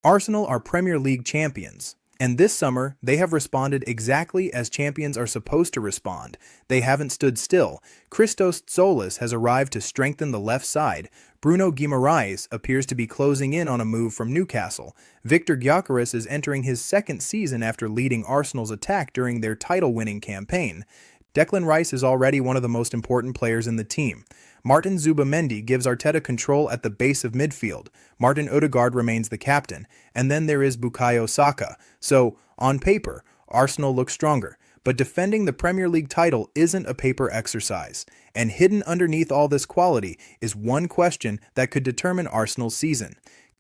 Arsenal are Premier League champions, and this summer they have responded exactly as champions are supposed to respond. They haven't stood still. Christos Tzolis has arrived to strengthen the left side. Bruno Guimarães appears to be closing in on a move from Newcastle. Viktor Gyökeres is entering his second season after leading Arsenal's attack during their title-winning campaign. Declan Rice is already one of the most important players in the team. Martin Zubimendi gives Arteta control at the base of midfield. Martin Ødegaard remains the captain. And then there is Bukayo Saka. So, on paper, Arsenal looks stronger. But defending the Premier League title isn't a paper exercise. And hidden underneath all this quality is one question that could determine Arsenal's season.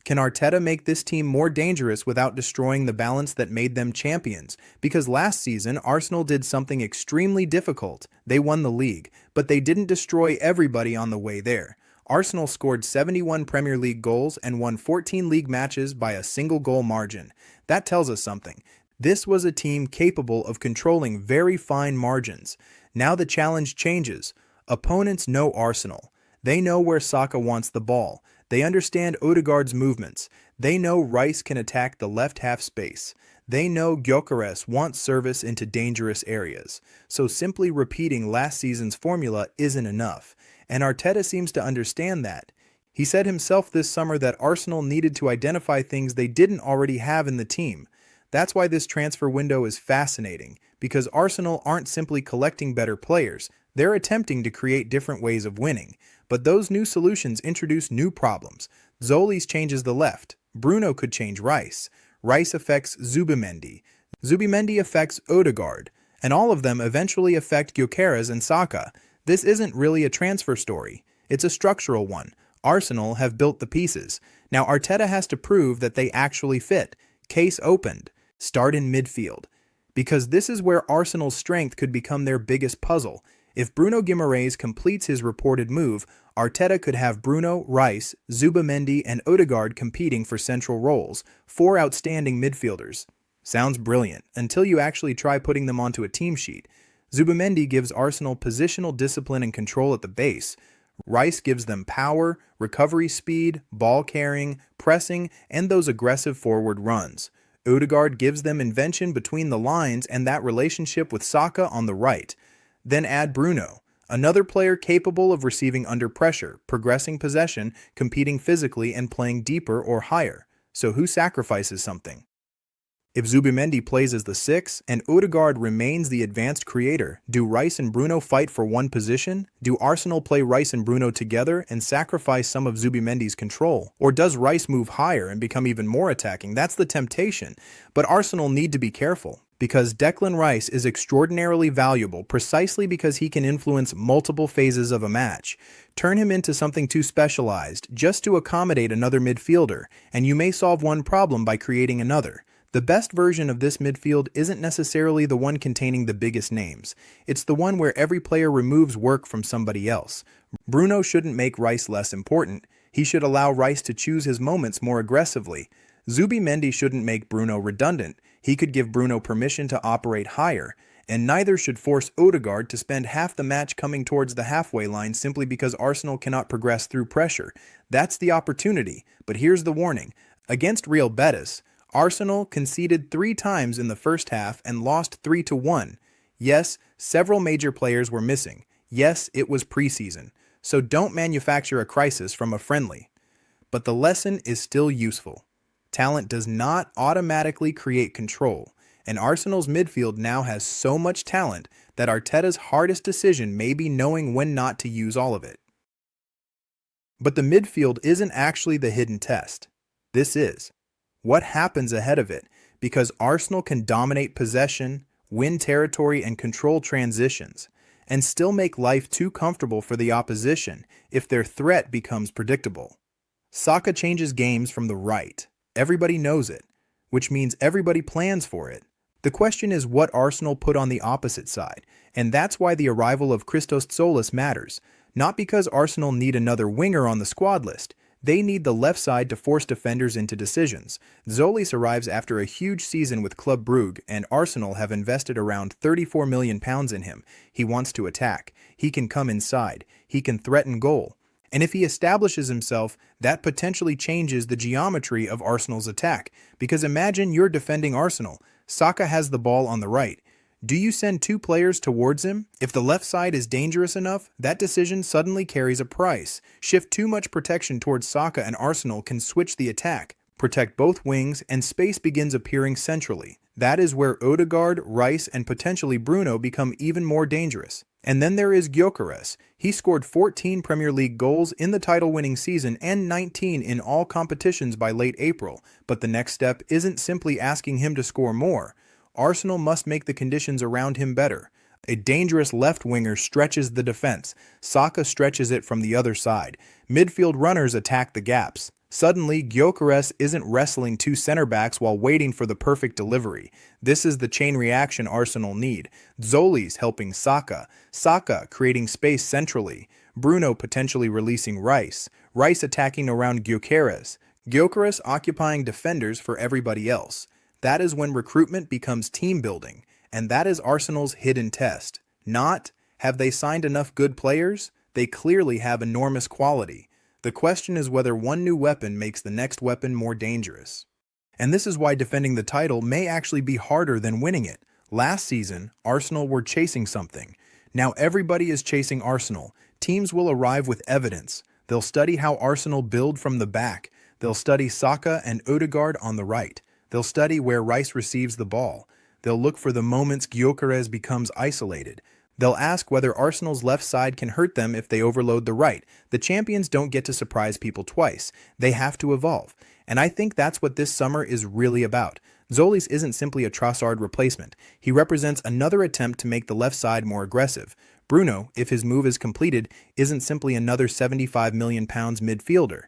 Can Arteta make this team more dangerous without destroying the balance that made them champions? Because last season, Arsenal did something extremely difficult. They won the league, but they didn't destroy everybody on the way there. Arsenal scored 71 Premier League goals and won 14 league matches by a single goal margin. That tells us something. This was a team capable of controlling very fine margins. Now the challenge changes. Opponents know Arsenal. They know where Saka wants the ball. They understand Ødegaard's movements. They know Rice can attack the left half space. They know Gyökeres wants service into dangerous areas. So simply repeating last season's formula isn't enough. And Arteta seems to understand that. He said himself this summer that Arsenal needed to identify things they didn't already have in the team. That's why this transfer window is fascinating, because Arsenal aren't simply collecting better players. They're attempting to create different ways of winning. But those new solutions introduce new problems. Tzolis changes the left. Bruno could change Rice. Rice affects Zubimendi. Zubimendi affects Ødegaard. And all of them eventually affect Gyökeres and Saka. This isn't really a transfer story. It's a structural one. Arsenal have built the pieces. Now Arteta has to prove that they actually fit. Case opened. Start in midfield. Because this is where Arsenal's strength could become their biggest puzzle. If Bruno Guimarães completes his reported move, Arteta could have Bruno, Rice, Zubimendi, and Ødegaard competing for central roles, 4 outstanding midfielders. Sounds brilliant, until you actually try putting them onto a team sheet. Zubimendi gives Arsenal positional discipline and control at the base. Rice gives them power, recovery speed, ball carrying, pressing, and those aggressive forward runs. Ødegaard gives them invention between the lines and that relationship with Saka on the right. Then add Bruno, another player capable of receiving under pressure, progressing possession, competing physically, and playing deeper or higher. So who sacrifices something? If Zubimendi plays as the 6 and Ødegaard remains the advanced creator, do Rice and Bruno fight for one position? Do Arsenal play Rice and Bruno together and sacrifice some of Zubimendi's control? Or does Rice move higher and become even more attacking? That's the temptation. But Arsenal need to be careful, because Declan Rice is extraordinarily valuable precisely because he can influence multiple phases of a match. Turn him into something too specialized just to accommodate another midfielder, and you may solve one problem by creating another. The best version of this midfield isn't necessarily the one containing the biggest names. It's the one where every player removes work from somebody else. Bruno shouldn't make Rice less important. He should allow Rice to choose his moments more aggressively. Zubimendi shouldn't make Bruno redundant. He could give Bruno permission to operate higher. And neither should force Ødegaard to spend half the match coming towards the halfway line simply because Arsenal cannot progress through pressure. That's the opportunity. But here's the warning. Against Real Betis, Arsenal conceded 3 times in the first half and lost 3-1. Yes, several major players were missing. Yes, it was preseason. So don't manufacture a crisis from a friendly. But the lesson is still useful. Talent does not automatically create control, and Arsenal's midfield now has so much talent that Arteta's hardest decision may be knowing when not to use all of it. But the midfield isn't actually the hidden test. This is what happens ahead of it, because Arsenal can dominate possession, win territory, and control transitions, and still make life too comfortable for the opposition if their threat becomes predictable. Saka changes games from the right. Everybody knows it, which means everybody plans for it. The question is what Arsenal put on the opposite side, and that's why the arrival of Christos Tzolis matters. Not because Arsenal need another winger on the squad list. They need the left side to force defenders into decisions. Tzolis arrives after a huge season with Club Brugge, and Arsenal have invested around £34 million in him. He wants to attack. He can come inside. He can threaten goal. And if he establishes himself, that potentially changes the geometry of Arsenal's attack. Because imagine you're defending Arsenal. Saka has the ball on the right. Do you send two players towards him? If the left side is dangerous enough, that decision suddenly carries a price. Shift too much protection towards Saka and Arsenal can switch the attack, protect both wings, and space begins appearing centrally. That is where Ødegaard, Rice, and potentially Bruno become even more dangerous. And then there is Gyökeres. He scored 14 Premier League goals in the title-winning season and 19 in all competitions by late April. But the next step isn't simply asking him to score more. Arsenal must make the conditions around him better. A dangerous left winger stretches the defense. Saka stretches it from the other side. Midfield runners attack the gaps. Suddenly, Gyökeres isn't wrestling two center-backs while waiting for the perfect delivery. This is the chain reaction Arsenal need. Tzolis helping Saka. Saka creating space centrally. Bruno potentially releasing Rice. Rice attacking around Gyökeres. Gyökeres occupying defenders for everybody else. That is when recruitment becomes team building. And that is Arsenal's hidden test. Not, have they signed enough good players? They clearly have enormous quality. The question is whether one new weapon makes the next weapon more dangerous. And this is why defending the title may actually be harder than winning it. Last season, Arsenal were chasing something. Now everybody is chasing Arsenal. Teams will arrive with evidence. They'll study how Arsenal build from the back. They'll study Saka and Ødegaard on the right. They'll study where Rice receives the ball. They'll look for the moments Gyökeres becomes isolated. They'll ask whether Arsenal's left side can hurt them if they overload the right. The champions don't get to surprise people twice. They have to evolve. And I think that's what this summer is really about. Tzolis isn't simply a Trossard replacement. He represents another attempt to make the left side more aggressive. Bruno, if his move is completed, isn't simply another £75 million midfielder.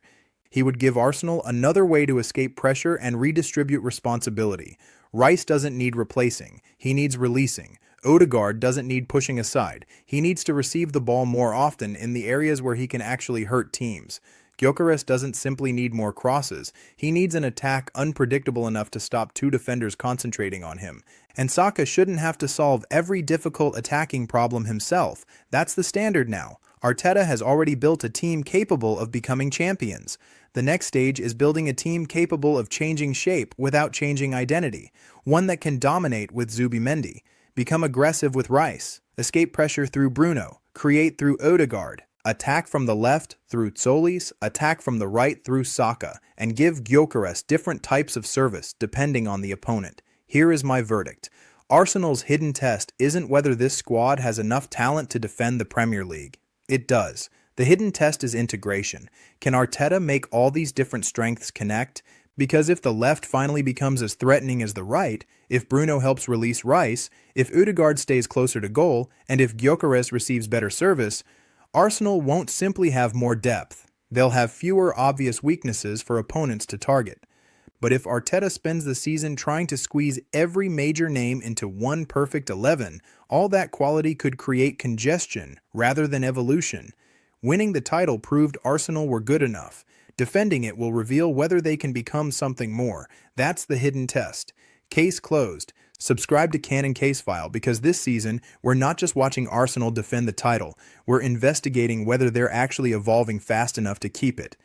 He would give Arsenal another way to escape pressure and redistribute responsibility. Rice doesn't need replacing. He needs releasing. Ødegaard doesn't need pushing aside. He needs to receive the ball more often in the areas where he can actually hurt teams. Gyökeres doesn't simply need more crosses. He needs an attack unpredictable enough to stop two defenders concentrating on him. And Saka shouldn't have to solve every difficult attacking problem himself. That's the standard now. Arteta has already built a team capable of becoming champions. The next stage is building a team capable of changing shape without changing identity. One that can dominate with Zubimendi. Become aggressive with Rice, escape pressure through Bruno, create through Ødegaard, attack from the left through Tzolis, attack from the right through Saka, and give Gyökeres different types of service depending on the opponent. Here is my verdict. Arsenal's hidden test isn't whether this squad has enough talent to defend the Premier League. It does. The hidden test is integration. Can Arteta make all these different strengths connect? Because if the left finally becomes as threatening as the right, if Bruno helps release Rice, if Ødegaard stays closer to goal, and if Gyökeres receives better service, Arsenal won't simply have more depth. They'll have fewer obvious weaknesses for opponents to target. But if Arteta spends the season trying to squeeze every major name into one perfect 11, all that quality could create congestion rather than evolution. Winning the title proved Arsenal were good enough. Defending it will reveal whether they can become something more. That's the hidden test. Case closed. Subscribe to Cannon Casefile because this season, we're not just watching Arsenal defend the title, we're investigating whether they're actually evolving fast enough to keep it.